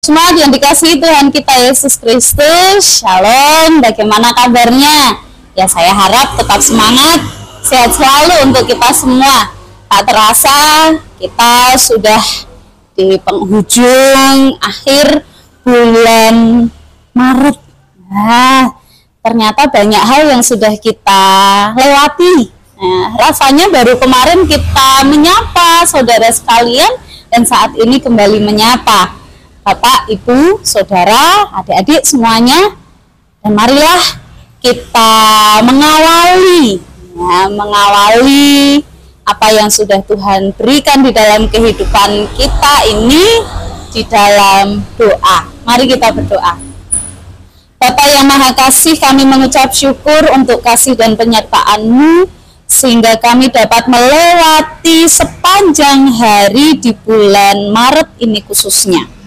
Jemaat yang dikasihi Tuhan kita Yesus Kristus, Shalom, bagaimana kabarnya? Ya, saya harap tetap semangat, sehat selalu untuk kita semua. Tak terasa kita sudah di penghujung akhir bulan Maret. Nah, ternyata banyak hal yang sudah kita lewati. Nah, rasanya baru kemarin kita menyapa saudara sekalian dan saat ini kembali menyapa Bapak, Ibu, Saudara, adik-adik semuanya, dan marilah kita mengawali apa yang sudah Tuhan berikan di dalam kehidupan kita ini di dalam doa. Mari kita berdoa. Bapa yang Maha Kasih, kami mengucap syukur untuk kasih dan penyertaan-Mu sehingga kami dapat melewati sepanjang hari di bulan Maret ini khususnya.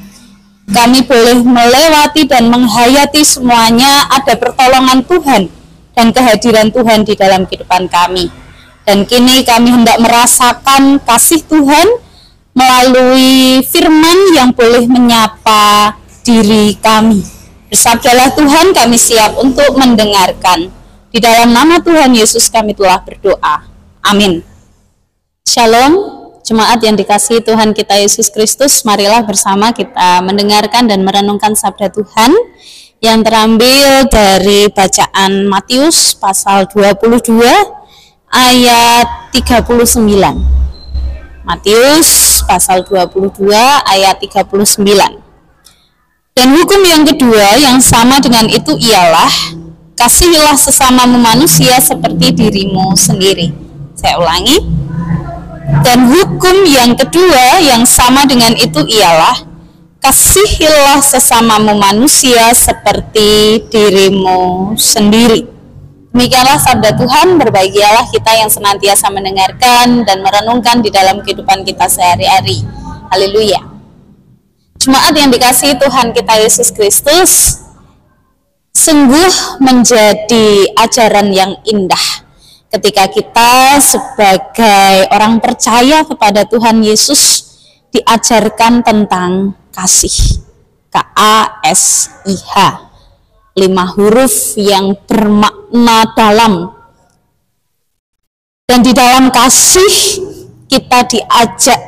Kami boleh melewati dan menghayati semuanya ada pertolongan Tuhan dan kehadiran Tuhan di dalam kehidupan kami. Dan kini kami hendak merasakan kasih Tuhan melalui firman yang boleh menyapa diri kami. Bersabdalah Tuhan, kami siap untuk mendengarkan. Di dalam nama Tuhan Yesus kami telah berdoa. Amin. Shalom. Jemaat yang dikasihi Tuhan kita Yesus Kristus, marilah bersama kita mendengarkan dan merenungkan sabda Tuhan yang terambil dari bacaan Matius pasal 22 ayat 39. Matius pasal 22 ayat 39. Dan hukum yang kedua yang sama dengan itu ialah, kasihilah sesamamu manusia seperti dirimu sendiri. Saya ulangi. Dan hukum yang kedua yang sama dengan itu ialah, kasihilah sesamamu manusia seperti dirimu sendiri. Demikianlah sabda Tuhan. Berbahagialah kita yang senantiasa mendengarkan dan merenungkan di dalam kehidupan kita sehari-hari. Haleluya. Jemaat yang dikasihi Tuhan kita Yesus Kristus, sungguh menjadi ajaran yang indah ketika kita sebagai orang percaya kepada Tuhan Yesus diajarkan tentang kasih. KASIH, 5 huruf yang bermakna dalam. Dan di dalam kasih kita diajak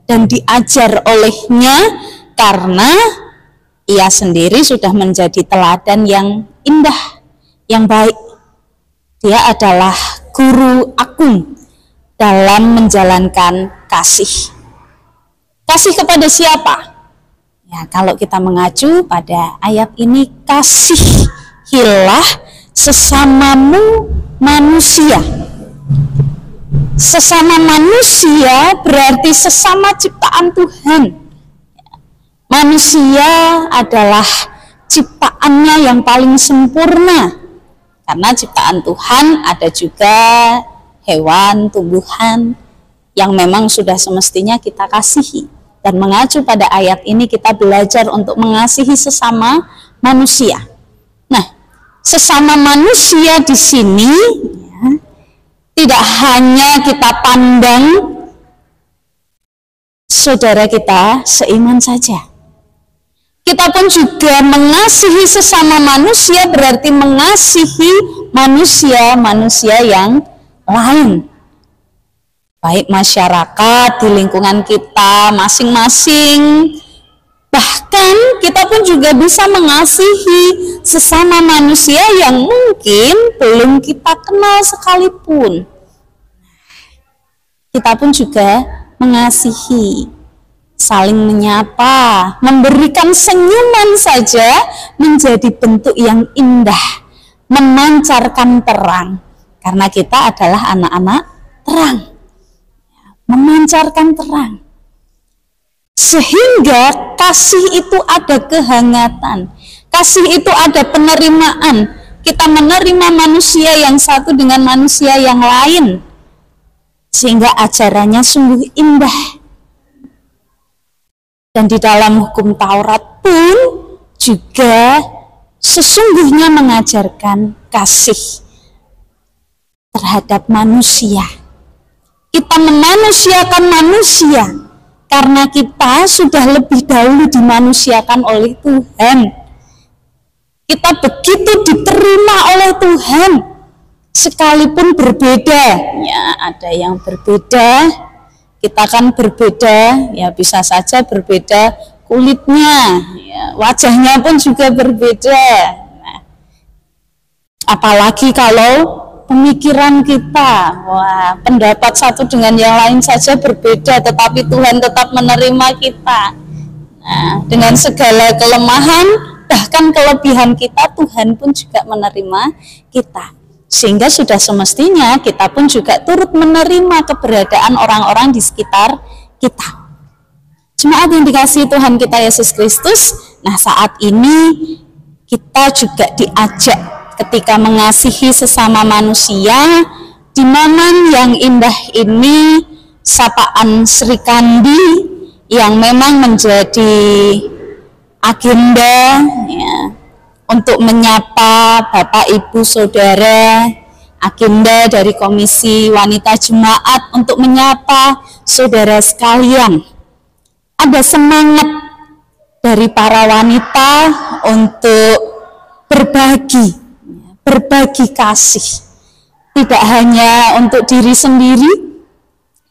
dan diajar olehnya karena ia sendiri sudah menjadi teladan yang indah, yang baik. Dia adalah guru agung dalam menjalankan kasih. Kasih kepada siapa? Ya, kalau kita mengacu pada ayat ini, kasihilah sesamamu manusia. Sesama manusia berarti sesama ciptaan Tuhan. Manusia adalah ciptaannya yang paling sempurna. Karena ciptaan Tuhan ada juga hewan, tumbuhan yang memang sudah semestinya kita kasihi. Dan mengacu pada ayat ini kita belajar untuk mengasihi sesama manusia. Nah, sesama manusia di sini ya, tidak hanya kita pandang saudara kita seiman saja. Kita pun juga mengasihi sesama manusia, berarti mengasihi manusia-manusia yang lain. Baik masyarakat di lingkungan kita masing-masing. Bahkan kita pun juga bisa mengasihi sesama manusia yang mungkin belum kita kenal sekalipun. Kita pun juga mengasihi, saling menyapa, memberikan senyuman saja menjadi bentuk yang indah, memancarkan terang. Karena kita adalah anak-anak terang, memancarkan terang. Sehingga kasih itu ada kehangatan, kasih itu ada penerimaan. Kita menerima manusia yang satu dengan manusia yang lain, sehingga ajarannya sungguh indah. Dan di dalam hukum Taurat pun juga sesungguhnya mengajarkan kasih terhadap manusia. Kita memanusiakan manusia karena kita sudah lebih dahulu dimanusiakan oleh Tuhan. Kita begitu diterima oleh Tuhan, sekalipun berbeda. Ya, ada yang berbeda, kita kan berbeda, ya bisa saja berbeda kulitnya, ya, wajahnya pun juga berbeda. Nah, apalagi kalau pemikiran kita, wah, pendapat satu dengan yang lain saja berbeda, tetapi Tuhan tetap menerima kita. Nah, dengan segala kelemahan, bahkan kelebihan kita, Tuhan pun juga menerima kita. Sehingga sudah semestinya kita pun juga turut menerima keberadaan orang-orang di sekitar kita. Jemaat yang dikasihi Tuhan kita Yesus Kristus, nah saat ini kita juga diajak ketika mengasihi sesama manusia, di momen yang indah ini, sapaan Sri Kandi yang memang menjadi agenda ya, untuk menyapa Bapak Ibu Saudara, agenda dari Komisi Wanita Jemaat untuk menyapa saudara sekalian. Ada semangat dari para wanita untuk berbagi kasih, tidak hanya untuk diri sendiri,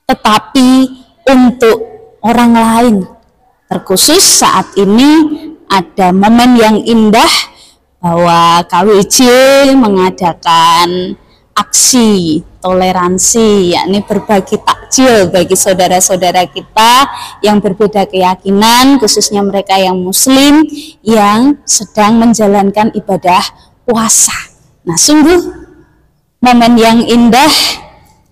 tetapi untuk orang lain. Terkhusus saat ini ada momen yang indah bahwa KWJ mengadakan aksi toleransi, yakni berbagi takjil bagi saudara-saudara kita yang berbeda keyakinan, khususnya mereka yang muslim yang sedang menjalankan ibadah puasa. Nah, sungguh momen yang indah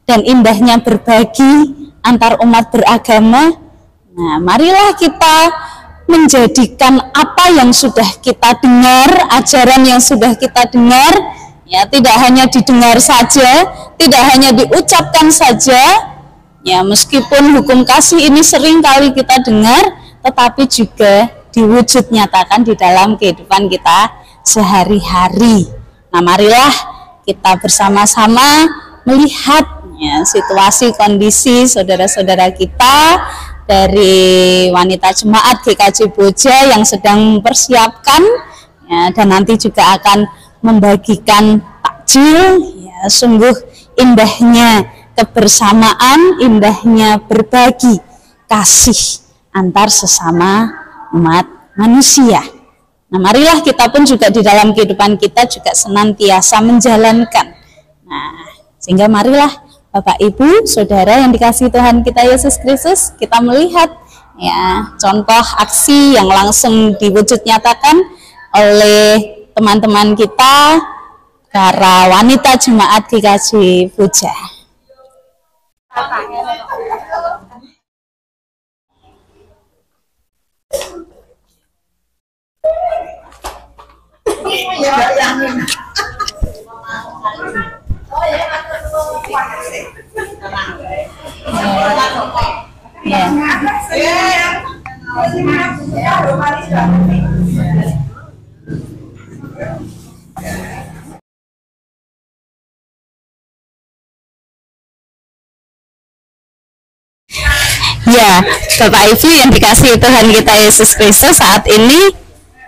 dan indahnya berbagi antar umat beragama. Nah, marilah kita menjadikan apa yang sudah kita dengar, ajaran yang sudah kita dengar, ya tidak hanya didengar saja, tidak hanya diucapkan saja, ya meskipun hukum kasih ini sering kali kita dengar, tetapi juga diwujud nyatakan di dalam kehidupan kita sehari-hari. Nah, marilah kita bersama-sama melihat ya, situasi kondisi saudara-saudara kita dari wanita jemaat GKJ Boja yang sedang mempersiapkan ya, dan nanti juga akan membagikan takjil. Ya, sungguh indahnya kebersamaan, indahnya berbagi kasih antar sesama umat manusia. Nah, marilah kita pun juga di dalam kehidupan kita juga senantiasa menjalankan. Nah, sehingga marilah Bapak Ibu, Saudara yang dikasihi Tuhan kita Yesus Kristus, kita melihat ya contoh aksi yang langsung diwujud nyatakan oleh teman-teman kita, para wanita jemaat GKJ Boja. Ya, Bapak Ibu yang dikasihi Tuhan kita Yesus Kristus, saat ini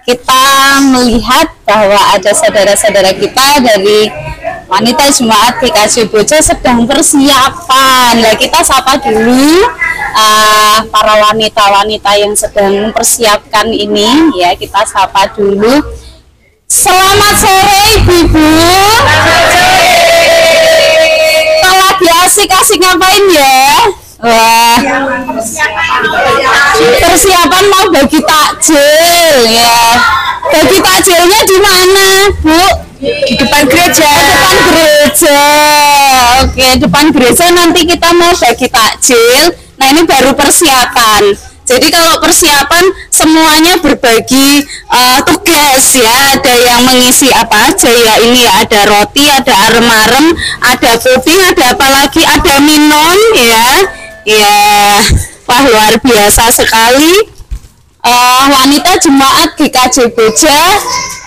kita melihat bahwa ada saudara-saudara kita dari wanita jemaat GKJ Boja sedang persiapan. Nah, kita sapa dulu para wanita-wanita yang sedang mempersiapkan ini, ya kita sapa dulu. Selamat sore Ibu-ibu. Kita lagi asik-asik ngapain ya? Wah, persiapan mau bagi takjil ya. Bagi takjilnya di mana, Bu? Di depan gereja. Depan gereja. Oke, depan gereja nanti kita mau bagi takjil. Nah, ini baru persiapan. Jadi kalau persiapan semuanya berbagi tugas ya. Ada yang mengisi apa aja ya. Ini ya, ada roti, ada arem-arem, ada puding, ada apa lagi, ada minum ya. Ya, wah luar biasa sekali. Wanita jemaat GKJ Boja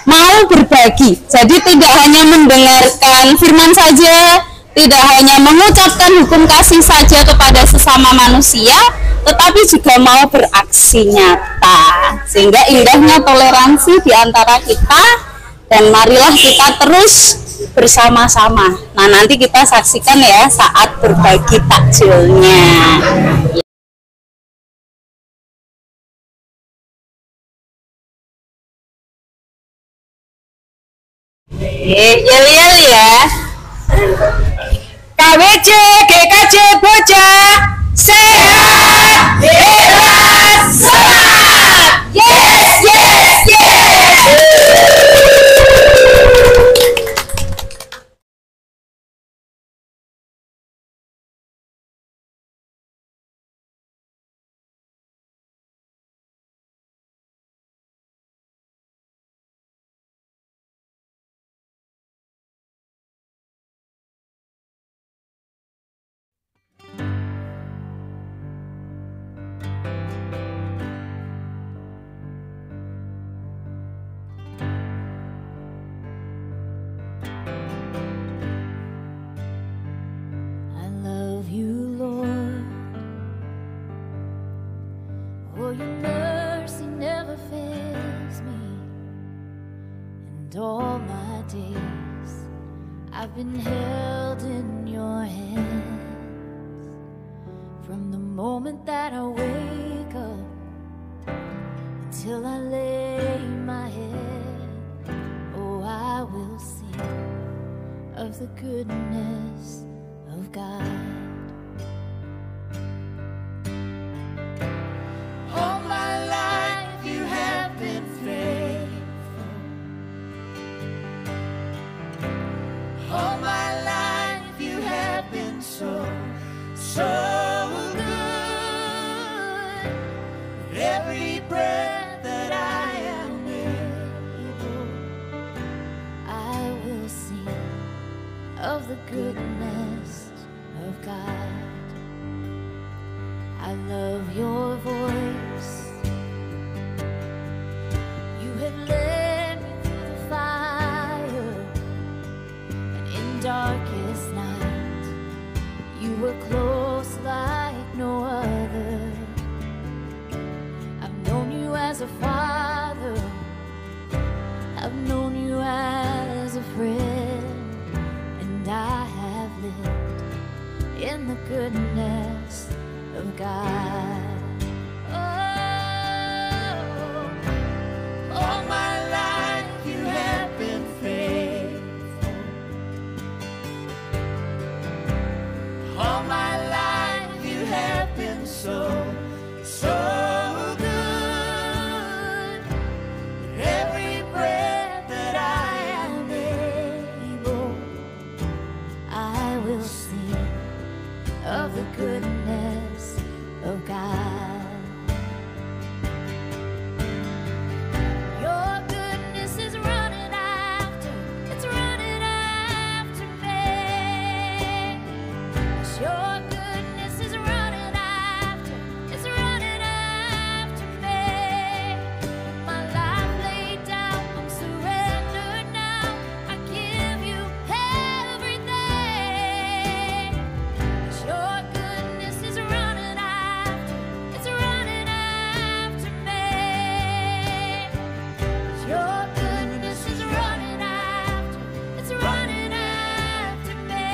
mau berbagi. Jadi tidak hanya mendengarkan firman saja, tidak hanya mengucapkan hukum kasih saja kepada sesama manusia, tetapi juga mau beraksi nyata, sehingga indahnya toleransi di antara kita. Dan marilah kita terus bersama-sama. Nah, nanti kita saksikan ya saat berbagi takjilnya. Yel ya. KWC GKJ Bocah sehat, hebat, semangat. Yes, yes, yes. Your mercy never fails me, and all my days I've been held in your hands. From the moment that I wake up until I lay my head, oh, I will sing of the goodness of God. So good, every breath that I am able, I will sing of the goodness of God. I love your voice. You have led me through the fire, and in darkest night you were close like no other. I've known you as a father, I've known you as a friend, and I have lived in the goodness of God. all my life you have been faithful. All my life you have been so good. With every breath that I am able, I will sing of the goodness of God. Your goodness is running after, it's running after me. Your goodness is running after, it's running after me. My life laid down, I'm surrendered now. I give you everything. Your goodness is running after, it's running after me. Your goodness is running after, it's running after me.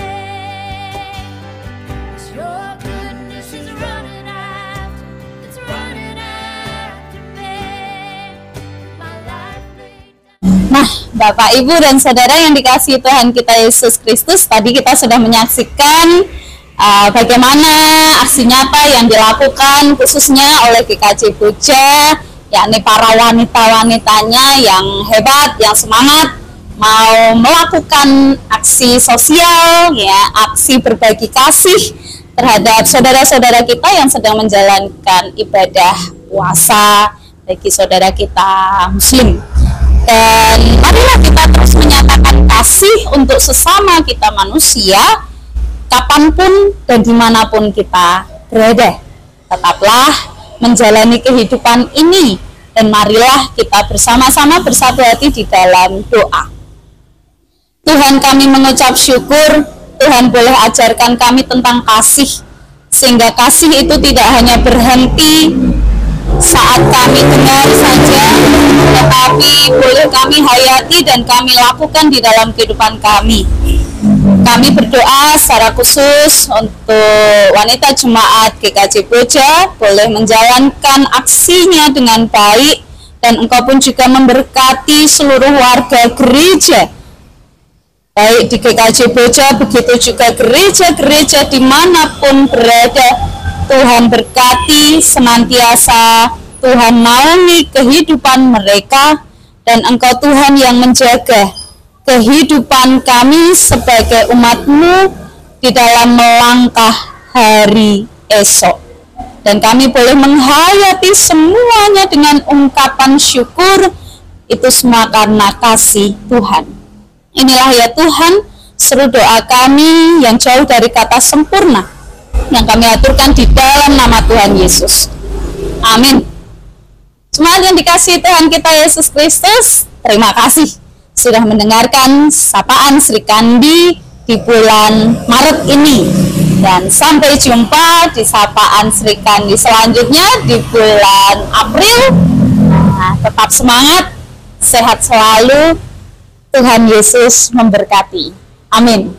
Your goodness is running after, it's running after me. My life laid down. Nah, Bapak, Ibu, dan Saudara yang dikasihi Tuhan kita Yesus Kristus, tadi kita sudah menyaksikan bagaimana aksi nyata yang dilakukan khususnya oleh GKJ Bocah, yakni para wanita-wanitanya yang hebat, yang semangat mau melakukan aksi sosial, ya, aksi berbagi kasih terhadap saudara-saudara kita yang sedang menjalankan ibadah puasa bagi saudara kita Muslim. Dan marilah kita terus menyatakan kasih untuk sesama kita manusia, kapanpun dan dimanapun kita berada. Tetaplah menjalani kehidupan ini, dan marilah kita bersama-sama bersatu hati di dalam doa. Tuhan, kami mengucap syukur, Tuhan boleh ajarkan kami tentang kasih, sehingga kasih itu tidak hanya berhenti saat kami dengar saja, tetapi boleh kami hayati dan kami lakukan di dalam kehidupan kami. Kami berdoa secara khusus untuk wanita jemaat GKJ Boja boleh menjalankan aksinya dengan baik, dan Engkau pun juga memberkati seluruh warga gereja, baik di GKJ Boja, begitu juga gereja-gereja dimanapun berada. Tuhan berkati senantiasa, Tuhan naungi kehidupan mereka, dan Engkau Tuhan yang menjaga kehidupan kami sebagai umat-Mu di dalam melangkah hari esok. Dan kami boleh menghayati semuanya dengan ungkapan syukur, itu semua karena kasih Tuhan. Inilah ya Tuhan, seru doa kami yang jauh dari kata sempurna, yang kami aturkan di dalam nama Tuhan Yesus. Amin. Jemaat yang dikasihi Tuhan kita Yesus Kristus, terima kasih sudah mendengarkan Sapaan Sri Kandi di bulan Maret ini. Dan sampai jumpa di Sapaan Sri Kandi selanjutnya di bulan April. Nah, tetap semangat, sehat selalu, Tuhan Yesus memberkati. Amin.